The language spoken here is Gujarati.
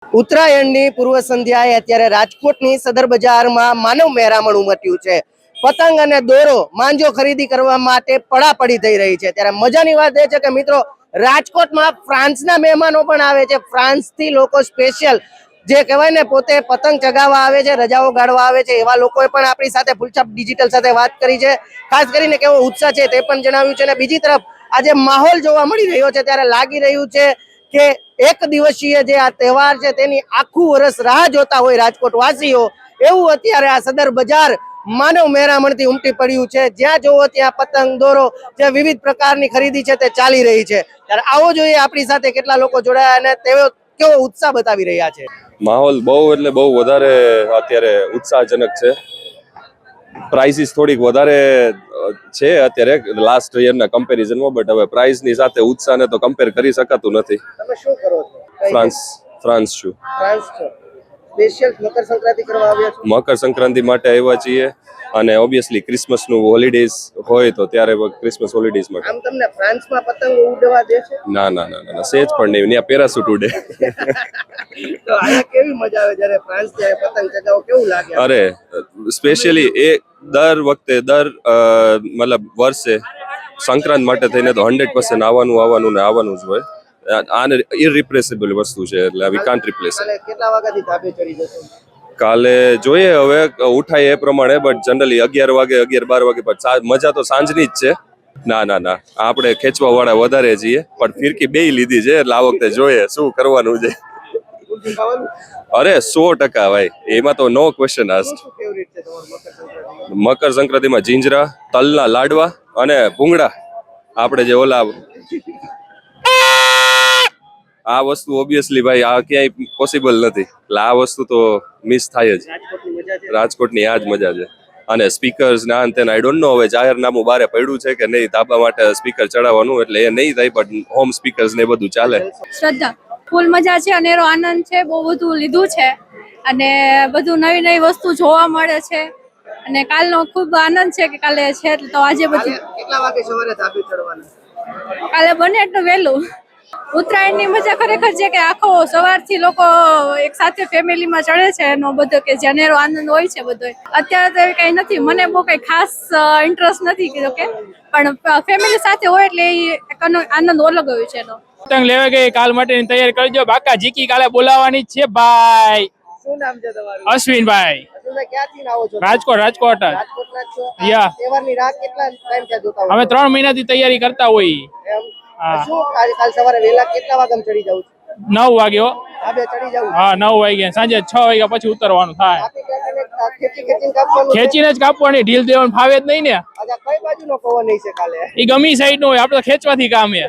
ઉત્તરાયણની પૂર્વ સંધ્યાએ અત્યારે રાજકોટની સદર બજારમાં માનવ મહેરામણ ઉમટ્યું છે। પતંગ અને દોરો માંજો ખરીદી કરવા માટે પડાપડી થઈ રહી છે। ત્યારે મજાની વાત એ છે કે મિત્રો રાજકોટમાં ફ્રાન્સના મહેમાનો પણ આવે છે। ફ્રાન્સથી લોકો સ્પેશિયલ જે કહેવાય ને પોતે પતંગ ચગાવવા આવે છે, રજાઓ ગાળવા આવે છે, એવા લોકોએ પણ આપણી સાથે ફૂલછાપ ડિજિટલ સાથે વાત કરી છે। ખાસ કરીને કેવો ઉત્સાહ છે તે પણ જણાવ્યું છે। અને બીજી તરફ આજે માહોલ જોવા મળી રહ્યો છે ત્યારે લાગી રહ્યું છે કે એક દિવસીય જે આ તહેવાર છે તેની આખું વર્ષ રાહ જોતા હોય રાજકોટ વાસીઓ, એવું અત્યારે આ સદર બજાર માનવ મહેરામણથી ઉમટી પડ્યું છે। જ્યાં જોવો ત્યાં પતંગ દોરો જે વિવિધ પ્રકારની ખરીદી છે તે ચાલી રહી છે। ત્યારે આવો જોઈએ આપણી સાથે કેટલા લોકો જોડાયા અને તેઓ કેવો ઉત્સાહ બતાવી રહ્યા છે। માહોલ બહુ એટલે બહુ વધારે અત્યારે ઉત્સાહજનક છે। પ્રાઇસીસ થોડીક વધારે છે અત્યારે લાસ્ટ યરના કમ્પેરિઝનમાં, બટ હવે પ્રાઇસની સાથે ઉત્સાહને તો કમ્પેર કરી શકાતું નથી। તમે શું કરો છો? ફ્રાન્સ છું। ફ્રાન્સ છો? સ્પેશિયલ મકર સંક્રાંતિ કરવા આવ્યા છો? મકર સંક્રાંતિ માટે આવ્યા છીએ અને ઓબ્વિયસલી ક્રિસમસનું હોલિડેઝ હોય તો ત્યારે ક્રિસમસ હોલિડેઝ માટે। આમ તમને ફ્રાન્સમાં પતંગ ઉડવા દે છે? ના ના ના ના સેજ પણ નહીં, ત્યાં પેરાસૂટ ઉડે। તો આયા કેવી મજા આવે જ્યારે ફ્રાન્સ જાય પતંગ ચગાવો, કેવું લાગે? અરે સ્પેશિયલી એ દર વખતે મતલબ વર્ષે સંક્રાંત માટે થઈને તો 100% આવવાનું જ હોય। આને ઇરરિપ્લેસેબલ વસ્તુ છે, એટલે વી કાન્ટ રિપ્લેસ ઇટ। કેટલા વાગ્યાથી ધાબે ચડી જશો? કાલે જોઈએ હવે ઉઠાય એ પ્રમાણે, બટ જનરલી 11 વાગે 11-12 વાગે, પણ મજા તો સાંજની જ છે। ના ના ના આપણે ખેંચવા વાળા વધારે છીએ, પણ ફિરકી બેય લીધી છે, એટલે આ વખતે જોઈએ શું કરવાનું છે। અરે 100% ભાઈ, એમાં તો નો ક્વેશ્ચન આસ્ક। મકર સંક્રાંતિમાં જીંજરા, તલના લાડવા અને ભૂંગળા, આપણે જે ઓલા આ વસ્તુ ઓબ્વિયસલી ભાઈ આ ક્યાંય પોસિબલ નથી, એટલે આ વસ્તુ તો મિસ થાય જ। રાજકોટની આ જ મજા છે। અને સ્પીકર્સ ના અંતે આઈ ડોન્ટ નો હવે જાહેરનામું બારે પડ્યું છે કે નહીં ધાબા માટે સ્પીકર ચડાવવાનું, એટલે એ નહીં થાય, પણ હોમ સ્પીકર્સ ને બધું ચાલે। શ્રદ્ધા ફૂલ મજા છે, અનેરો આનંદ છે, બહુ બધું લીધું છે અને બધું નવી નવી વસ્તુ જોવા મળે છે અને કાલનો ખૂબ આનંદ છે કે કાલે છે તો આજે બધું। કેટલા વાગે સવારે ધાબે ચડવાનું? કાલે બને એટલું વહેલું। ઉત્તરાયણની મજા ખરેખર છે કે આખો સવારથી લોકો એક સાથે ફેમિલીમાં ચડે છે, એનો બધો કે જેનેરો આનંદ હોય છે બધો। અત્યારે તો કઈ નથી, મને બહુ કઈ ખાસ ઇન્ટરેસ્ટ નથી કીધું કે, પણ ફેમિલી સાથે હોય એટલે આનંદ અલગ હોય છે એનો। પતંગ લેવા ગઈ, કાલ માટેની તૈયારી કરજો, બાકા જીકી કાલે બોલાવવાની જ છે ભાઈ। શું નામ છે તમારું? અશ્વિનભાઈ, ક્યાંથી આવો છો? રાજકોટ જ। રાજકોટના છો? યા તહેવારની રાત કેટલા ટાઈમથી જોતા હોય? અમે 3 મહિનાથી તૈયારી કરતા હોઈએ। હા। શું કાલ સવારે વહેલા કેટલા વાગે ચડી જાવ? 9 વાગ્યો। ધાબે ચડી જાવ? હા 9 વાગ્યા, સાંજે 6 વાગ્યા પછી ઉતરવાનું થાય। ખેંચીને કાપવાનું? ખેંચીને જ કાપવાની, ઢીલ દેવાનું ફાવે જ નહીં ને। કઈ બાજુનો પવન છે કાલે? એ ગમી સાઈડ નો હોય, આપડે ખેંચવાથી કામ છે।